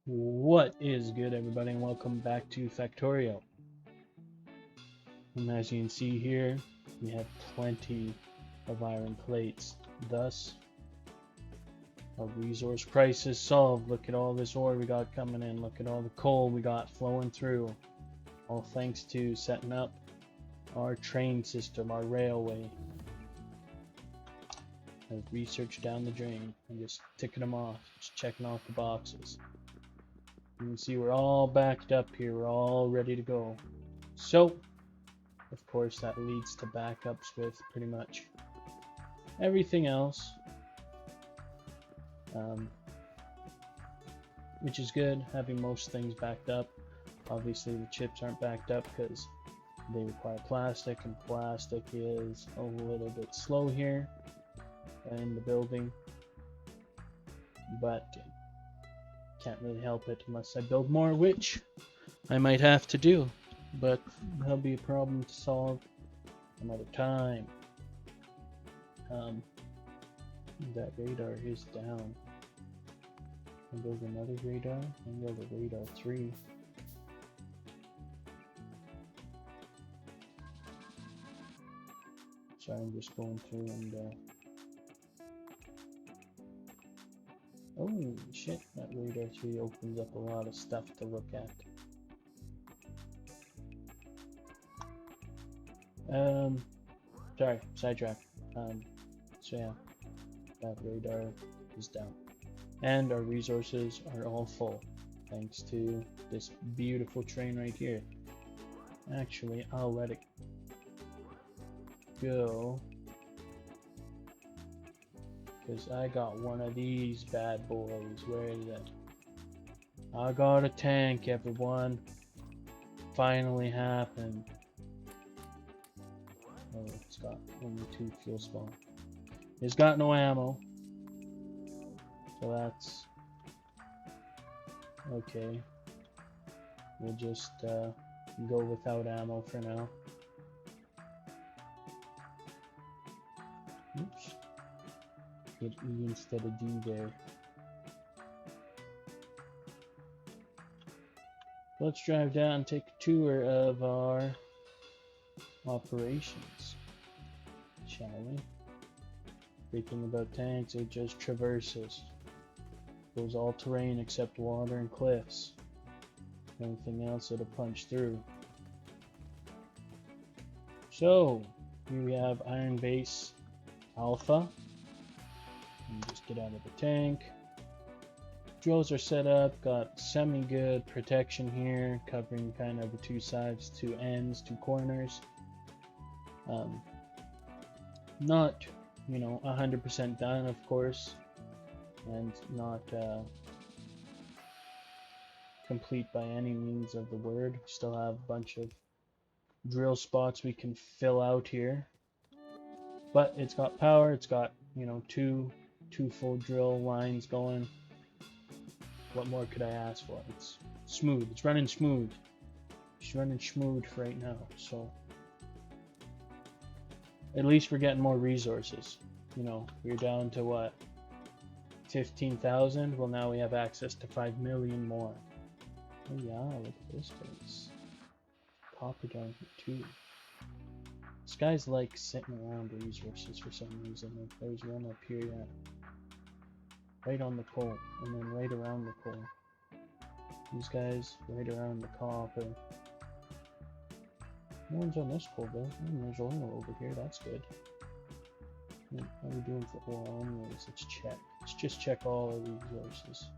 What is good, everybody, and welcome back to Factorio. And as you can see here, we have plenty of iron plates. Thus, our resource crisis solved. Look at all this ore we got coming in. Look at all the coal we got flowing through. All thanks to setting up our train system, our railway. I've researched down the drain and just ticking them off, just checking off the boxes. You can see we're all backed up here, we're all ready to go. So, of course, that leads to backups with pretty much everything else, which is good, having most things backed up. Obviously, the chips aren't backed up because they require plastic, and plastic is a little bit slow here in the building, but can't really help it unless I build more, which I might have to do, but that'll be a problem to solve another time. That radar is down. I'll build another radar. I'll build a radar 3. Sorry, I'm just going through and oh shit, that radar 3 opens up a lot of stuff to look at. Sorry, sidetrack. So yeah, that radar is down. And our resources are all full, thanks to this beautiful train right here. Actually, I'll let it go, because I got one of these bad boys. Where is it? I got a tank, everyone. Finally happened. Oh, it's got only 2 fuel spawn. It's got no ammo, so that's okay. We'll just go without ammo for now. Oops. Hit E instead of D there. Let's drive down and take a tour of our operations, shall we? Speaking about tanks, it just traverses. Goes all terrain except water and cliffs. Anything else it'll punch through. So, here we have Iron Base Alpha. And just get out of the tank. Drills are set up, got semi-good protection here, covering kind of the 2 sides, 2 ends, 2 corners. Not, 100% done, of course, and not complete by any means of the word. Still have a bunch of drill spots we can fill out here, but it's got power. It's got two full drill lines going. What more could I ask for? It's smooth. It's running smooth. It's running smooth right now. So at least we're getting more resources. We're down to what? 15,000. Well, now we have access to 5 million more. Oh yeah, look at this place. Copper down here too. This guy's like sitting around resources for some reason. Like, there's one up here, yeah. Right on the coal, and then right around the coal. These guys right around the copper. No one's on this coal though. There's oil over here, that's good. How are we doing for oil anyways? Let's check. Let's just check all our resources.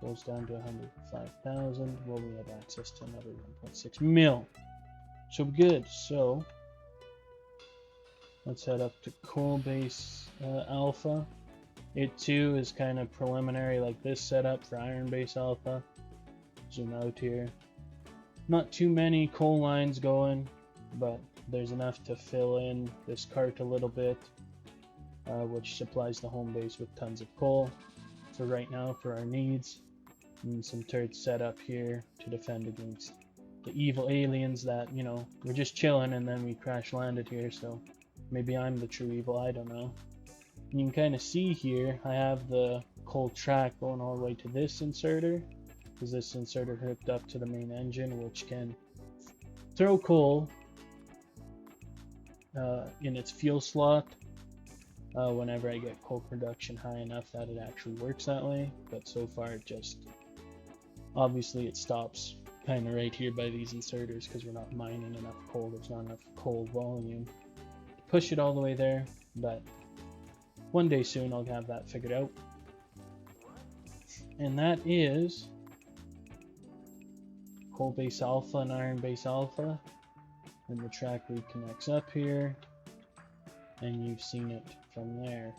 Goes down to 105,000. Well, we have access to another 1.6 mil. So good. So let's head up to Coal Base Alpha. It too is kind of preliminary like this setup for Iron Base Alpha. Zoom out here. Not too many coal lines going, but there's enough to fill in this cart a little bit, which supplies the home base with tons of coal for right now for our needs. And some turrets set up here to defend against the evil aliens that, we're just chilling and then we crash landed here, so maybe I'm the true evil, I don't know. You can kind of see here, I have the coal track going all the way to this inserter, because this inserter hooked up to the main engine, which can throw coal in its fuel slot whenever I get coal production high enough that it actually works that way. But so far it just, obviously it stops kind of right here by these inserters because we're not mining enough coal. There's not enough coal volume to push it all the way there, but one day soon I'll have that figured out. And that is coal base alpha and iron base alpha, and the track reconnects up here, and you've seen it from there.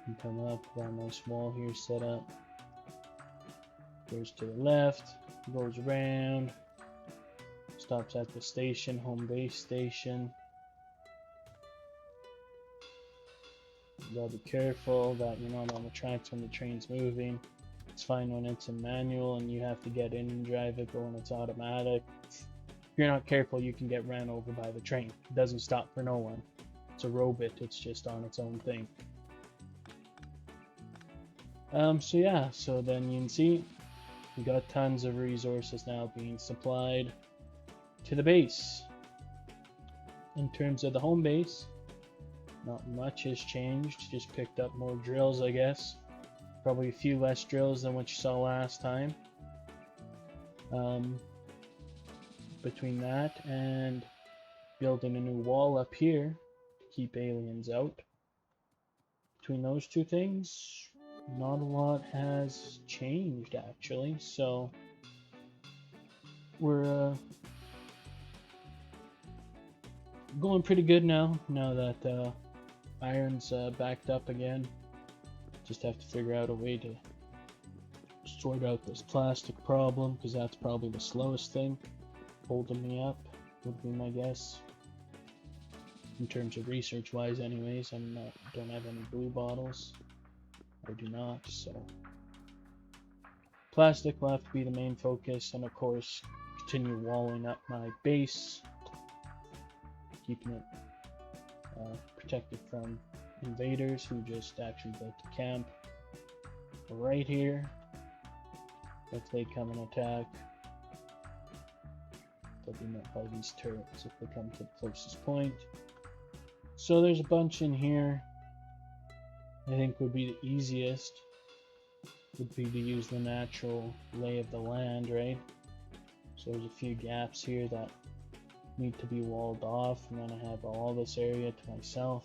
You come up, got a nice wall here set up, goes to the left, goes around, stops at the station, home base station. You gotta be careful that you're not on the tracks when the train's moving. It's fine when it's in manual and you have to get in and drive it, but when it's automatic, if you're not careful, you can get ran over by the train. It doesn't stop for no one. It's a robot, it's just on its own thing. So yeah, so then you can see we got tons of resources now being supplied to the base. In terms of the home base, not much has changed, just picked up more drills, I guess. Probably a few less drills than what you saw last time. Between that and building a new wall up here to keep aliens out. Between those two things, not a lot has changed actually. So we're going pretty good now that iron's backed up again. Just have to figure out a way to sort out this plastic problem, because that's probably the slowest thing holding me up, would be my guess. In terms of research wise anyways, don't have any blue bottles. I do not, so plastic will have to be the main focus, and of course continue walling up my base, keeping it protected from invaders who just actually built a camp right here. If they come and attack, they'll be met by these turrets if they come to the closest point. So there's a bunch in here. I think would be the easiest would be to use the natural lay of the land, right? So there's a few gaps here that need to be walled off, and then I have all this area to myself.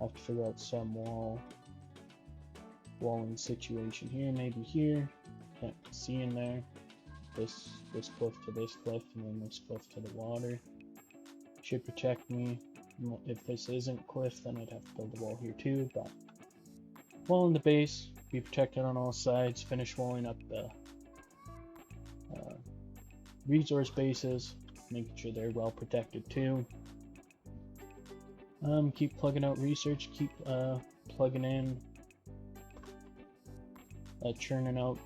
I have to figure out some walling situation here, maybe here. Can't see in there. This cliff to this cliff, and then this cliff to the water. Should protect me. If this isn't cliff, then I'd have to build a wall here too, but wall in the base, be protected on all sides, finish walling up the resource bases, making sure they're well protected too. Keep plugging out research, keep plugging in, churning out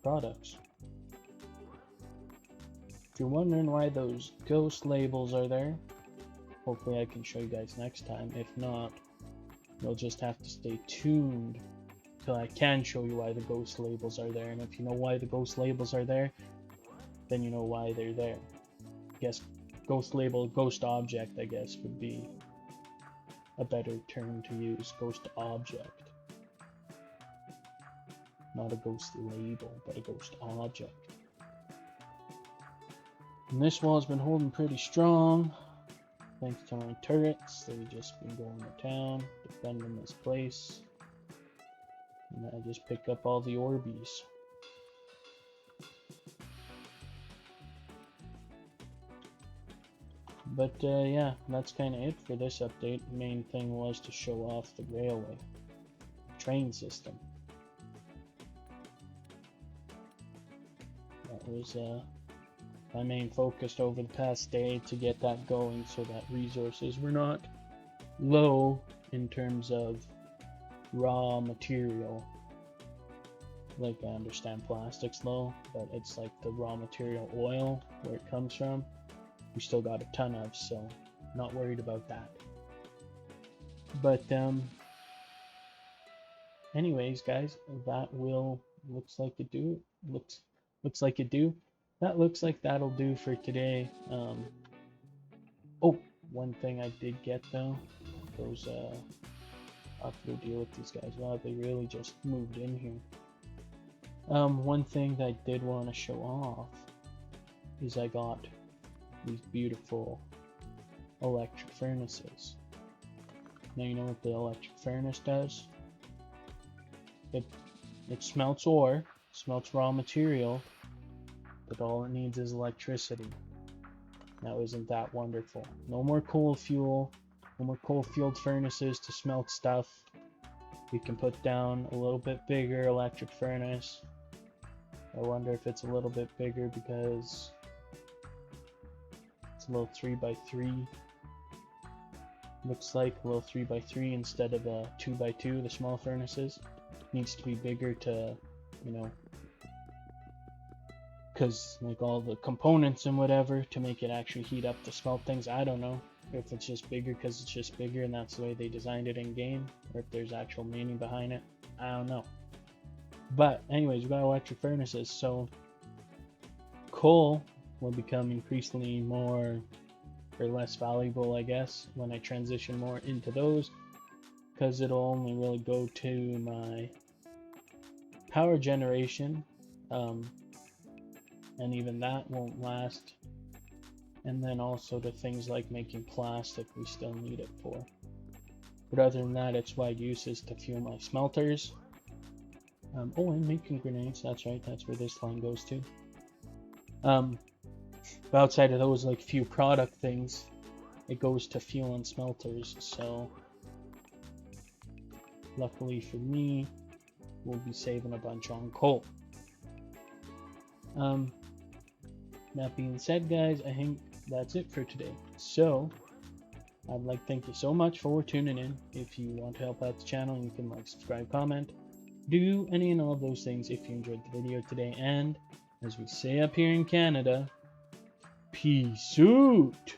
products. If you're wondering why those ghost labels are there, hopefully I can show you guys next time. If not, you'll just have to stay tuned till I can show you why the ghost labels are there. And if you know why the ghost labels are there, then you know why they're there. I guess ghost label, ghost object, I guess, would be a better term to use. Ghost object. Not a ghost label, but a ghost object. And this wall's been holding pretty strong, thanks to my turrets. They've just been going to town, defending this place. And I just picked up all the Orbeez. But yeah, that's kind of it for this update. The main thing was to show off the railway train system. That was my main focus over the past day, to get that going so that resources were not low in terms of raw material. Like, I understand plastic's low, but it's like the raw material oil, where it comes from, we still got a ton of, so not worried about that. But anyways, guys, that will looks like it do. Looks like it do. That looks like that'll do for today. Oh, one thing I did get though, those I'll have to go deal with these guys. Wow, they really just moved in here. One thing that I did want to show off is I got these beautiful electric furnaces. Now you know what the electric furnace does? It smelts ore, smelts raw material, but all it needs is electricity. Now isn't that wonderful? No more coal fuel, no more coal-fueled furnaces to smelt stuff. We can put down a little bit bigger electric furnace. I wonder if it's a little bit bigger because it's a little 3x3. Looks like a little 3x3 instead of a 2x2, the small furnaces. Needs to be bigger to, you know, because like all the components and whatever to make it actually heat up to smelt things. I don't know if it's just bigger because it's just bigger and that's the way they designed it in game, or if there's actual meaning behind it. I don't know. But anyways, we got electric furnaces, so coal will become increasingly more or less valuable, I guess, when I transition more into those, because it'll only really go to my power generation, and even that won't last. And then also to things like making plastic, we still need it for. But other than that, its wide uses to fuel my smelters. Oh, and making grenades, that's right, that's where this line goes to. But outside of those like few product things, it goes to fuel and smelters, so luckily for me, we'll be saving a bunch on coal. That being said, guys, I think that's it for today. So I'd like to thank you so much for tuning in. If you want to help out the channel, you can like, subscribe, comment, do any and all of those things if you enjoyed the video today. And as we say up here in Canada, peace out.